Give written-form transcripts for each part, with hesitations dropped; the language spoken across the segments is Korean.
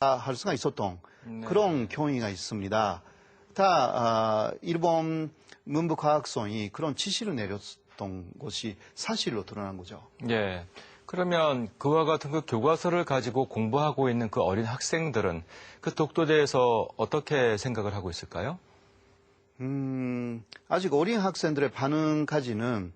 할 수가 있었던 그런 경위가 있습니다. 다 일본 문부科학省이 그런 지시를 내렸던 것이 사실로 드러난 거죠. 예. 그러면 그와 같은 그 교과서를 가지고 공부하고 있는 그 어린 학생들은 그 독도에 대해서 어떻게 생각을 하고 있을까요? 아직 어린 학생들의 반응까지는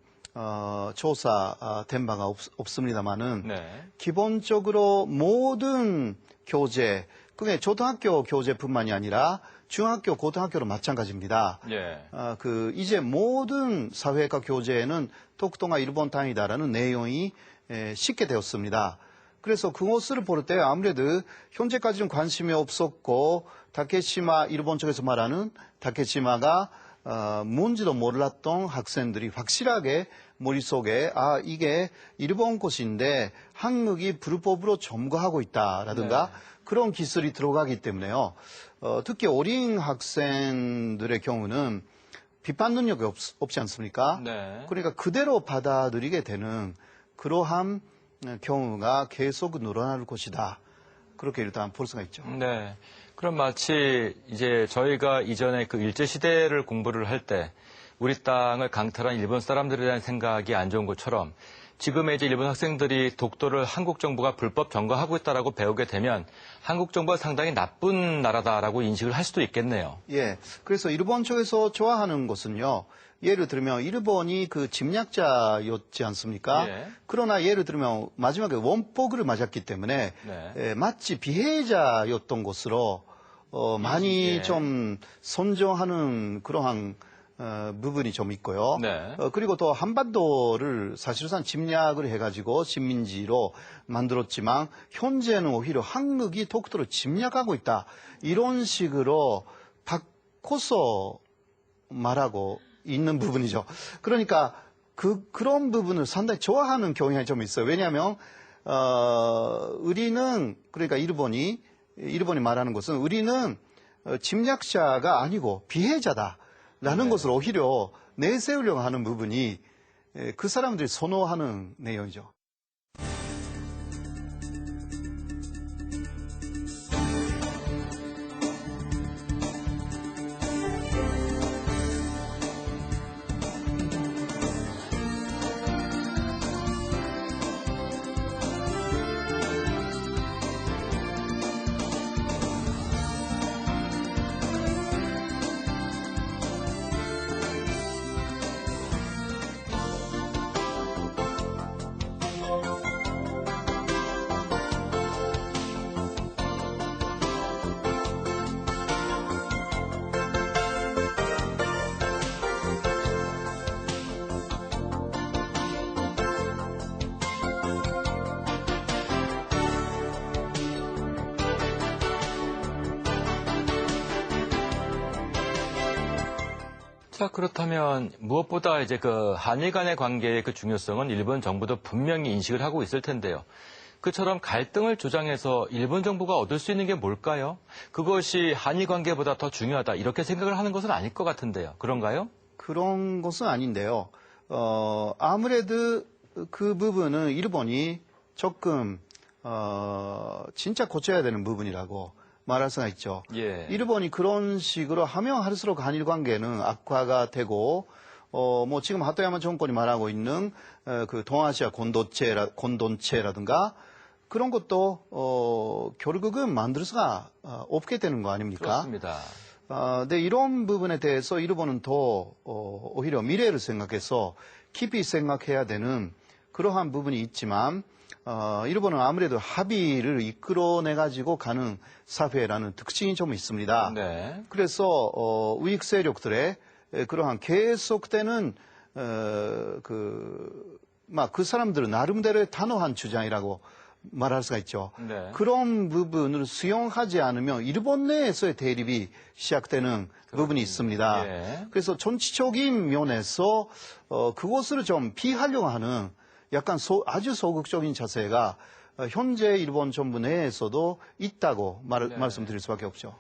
조사된 바가 없습니다만은 네. 기본적으로 모든 교재, 그게 초등학교 교재뿐만이 아니라 중학교, 고등학교로 마찬가지입니다. 예. 이제 모든 사회科교재에는 독도가 일본 땅이다라는 내용이 쉽게 되었습니다. 그래서 그것을 볼 때 아무래도 현재까지는 관심이 없었고 다케시마 일본 쪽에서 말하는 다케시마가 뭔지도 몰랐던 학생들이 확실하게 머릿속에 이게 일본 것인데 한국이 불법으로 점거하고 있다라든가 네. 그런 기술이 들어가기 때문에요. 특히 어린 학생들의 경우는 비판 능력이 없지 않습니까? 네. 그러니까 그대로 받아들이게 되는 그러한 경우가 계속 늘어날 것이다. 그렇게 일단 볼 수가 있죠. 네. 그럼 마치 이제 저희가 이전에 그 일제시대를 공부를 할 때 우리 땅을 강탈한 일본 사람들에 대한 생각이 안 좋은 것처럼 지금의 이제 일본 학생들이 독도를 한국 정부가 불법 점거하고 있다라고 배우게 되면 한국 정부가 상당히 나쁜 나라다라고 인식을 할 수도 있겠네요. 예. 그래서 일본 쪽에서 좋아하는 것은요. 예를 들면 일본이 그 침략자였지 않습니까? 예. 그러나 예를 들면 마지막에 원폭을 맞았기 때문에 네. 마치 피해자였던 것으로 많이 예. 좀 선정하는 그러한 부분이 좀 있고요. 네. 그리고 또 한반도를 사실상 침략을 해가지고 식민지로 만들었지만 현재는 오히려 한국이 독도를 침략하고 있다. 이런 식으로 바꿔서 말하고 있는 부분이죠. 그러니까 그런 부분을 상당히 좋아하는 경향이 좀 있어요. 왜냐하면 우리는 그러니까 일본이 말하는 것은 우리는 침략자가 아니고 피해자다라는 것을 오히려 내세우려고 하는 부분이 그 사람들이 선호하는 내용이죠. 자, 그렇다면 무엇보다 이제 그 한일 간의 관계의 그 중요성은 일본 정부도 분명히 인식을 하고 있을 텐데요. 그처럼 갈등을 조장해서 일본 정부가 얻을 수 있는 게 뭘까요? 그것이 한일 관계보다 더 중요하다 이렇게 생각을 하는 것은 아닐 것 같은데요. 그런가요? 그런 것은 아닌데요. 아무래도 그 부분은 일본이 조금 진짜 고쳐야 되는 부분이라고 말할 수가 있죠. 예. 일본이 그런 식으로 하면 할수록 한일 관계는 악화가 되고 뭐 지금 하토야마 정권이 말하고 있는 그 동아시아 공동체라든가 그런 것도 결국은 만들 수가 없게 되는 거 아닙니까? 그렇습니다. 근데 이런 부분에 대해서 일본은 더 오히려 미래를 생각해서 깊이 생각해야 되는 그러한 부분이 있지만 일본은 아무래도 합의를 이끌어내가지고 가는 사회라는 특징이 좀 있습니다. 네. 그래서 우익 세력들의 그러한 계속되는 그 사람들은 나름대로의 단호한 주장이라고 말할 수가 있죠. 네. 그런 부분을 수용하지 않으면 일본 내에서의 대립이 시작되는 부분이 있습니다. 예. 그래서 정치적인 면에서 그것을 좀 피하려고 하는 약간 아주 소극적인 자세가 현재 일본 정부 내에서도 있다고 말씀드릴 수밖에 없죠.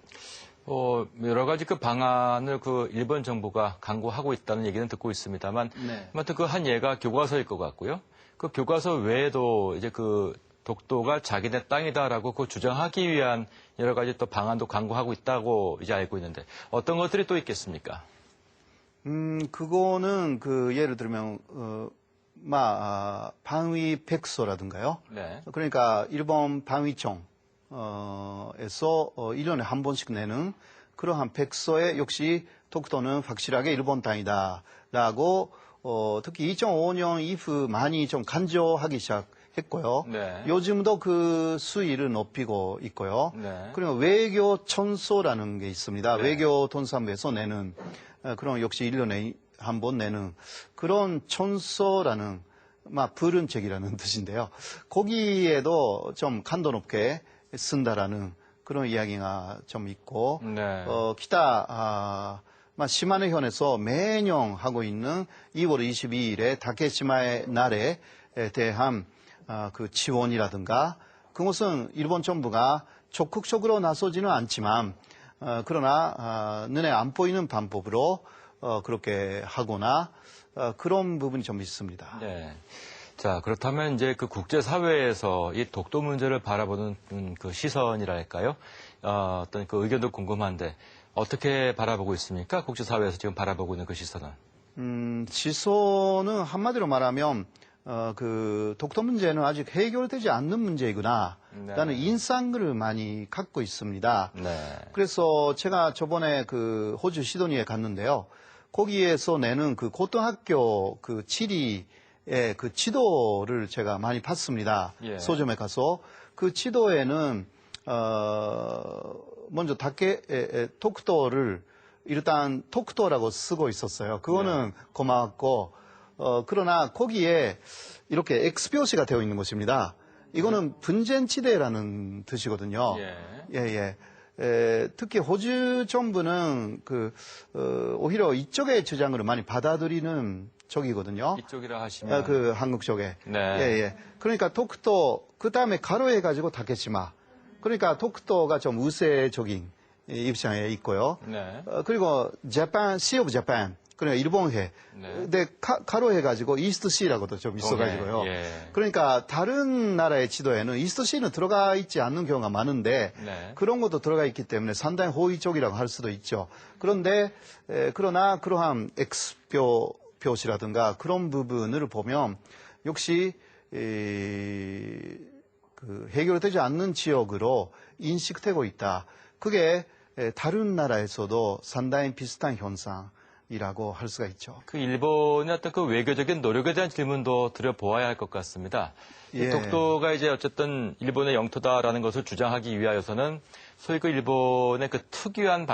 여러 가지 그 방안을 그 일본 정부가 강구하고 있다는 얘기는 듣고 있습니다만, 네. 아무튼 그 한 예가 교과서일 것 같고요. 그 교과서 외에도 이제 그 독도가 자기네 땅이다라고 그 주장하기 위한 여러 가지 또 방안도 강구하고 있다고 이제 알고 있는데 어떤 것들이 또 있겠습니까? 그거는 예를 들면 방위 백서라든가요. 네. 그러니까 일본 방위청 에서 1년에 한 번씩 내는 그러한 백서에 역시 독도는 확실하게 일본 땅이다라고 특히 2005년 이후 많이 좀 간조하기 시작했고요. 네. 요즘도 그 수위를 높이고 있고요. 네. 그리고 외교천서라는 게 있습니다. 네. 외교통상부에서 내는 그런 역시 1년에 한 번 내는 그런 천서라는 푸른 책이라는 뜻인데요. 거기에도 좀 간도 높게 쓴다라는 그런 이야기가 좀 있고, 네. 기타, 시마네현에서 매년 하고 있는 2월 22일에 다케시마의 날에 대한 그 지원이라든가, 그것은 일본 정부가 적극적으로 나서지는 않지만, 그러나 눈에 안 보이는 방법으로 그렇게 하거나 그런 부분이 좀 있습니다. 네. 자, 그렇다면 이제 그 국제사회에서 이 독도 문제를 바라보는 그 시선이랄까요? 어떤 그 의견도 궁금한데 어떻게 바라보고 있습니까? 국제사회에서 지금 바라보고 있는 그 시선은? 시선은 한마디로 말하면 그 독도 문제는 아직 해결되지 않는 문제이구나 라는 인상을 많이 갖고 있습니다. 네. 그래서 제가 저번에 그 호주 시드니에 갔는데요. 거기에서 내는 그 고등학교 그 지리의 그 지도를 제가 많이 봤습니다. 예. 서점에 가서 그 지도에는 먼저 독도를 일단 독도라고 쓰고 있었어요. 그거는 고마웠고 그러나 거기에 이렇게 X표시가 되어 있는 것입니다. 이거는 분쟁지대라는 뜻이거든요. 예. 특히 호주 정부는 오히려 이쪽의 주장을 많이 받아들이는 쪽이거든요. 이쪽이라 하시면 그 한국 쪽에. 네. 예. 그러니까 독도 그다음에 가로해 가지고 다케시마. 그러니까 독도가 좀 우세적인 입장에 있고요. 네. 그리고 재팬, 시 오브 재팬. 그러니까 일본해. 네. 근데 가로해 가지고 이스트 시라고도 좀 있어 가지고요. 예. 그러니까 다른 나라의 지도에는 이스트 시는 들어가 있지 않는 경우가 많은데 네. 그런 것도 들어가 있기 때문에 상당히 호의 쪽이라고 할 수도 있죠. 그런데 그러나 그러한 X표시라든가 그런 부분을 보면 역시 그 해결되지 않는 지역으로 인식되고 있다. 그게 다른 나라에서도 상당히 비슷한 현상이라고 할 수가 있죠. 그 일본의 어떤 그 외교적인 노력에 대한 질문도 드려보아야 할 것 같습니다. 예. 독도가 이제 어쨌든 일본의 영토다라는 것을 주장하기 위하여서는 소위 그 일본의 그 특유한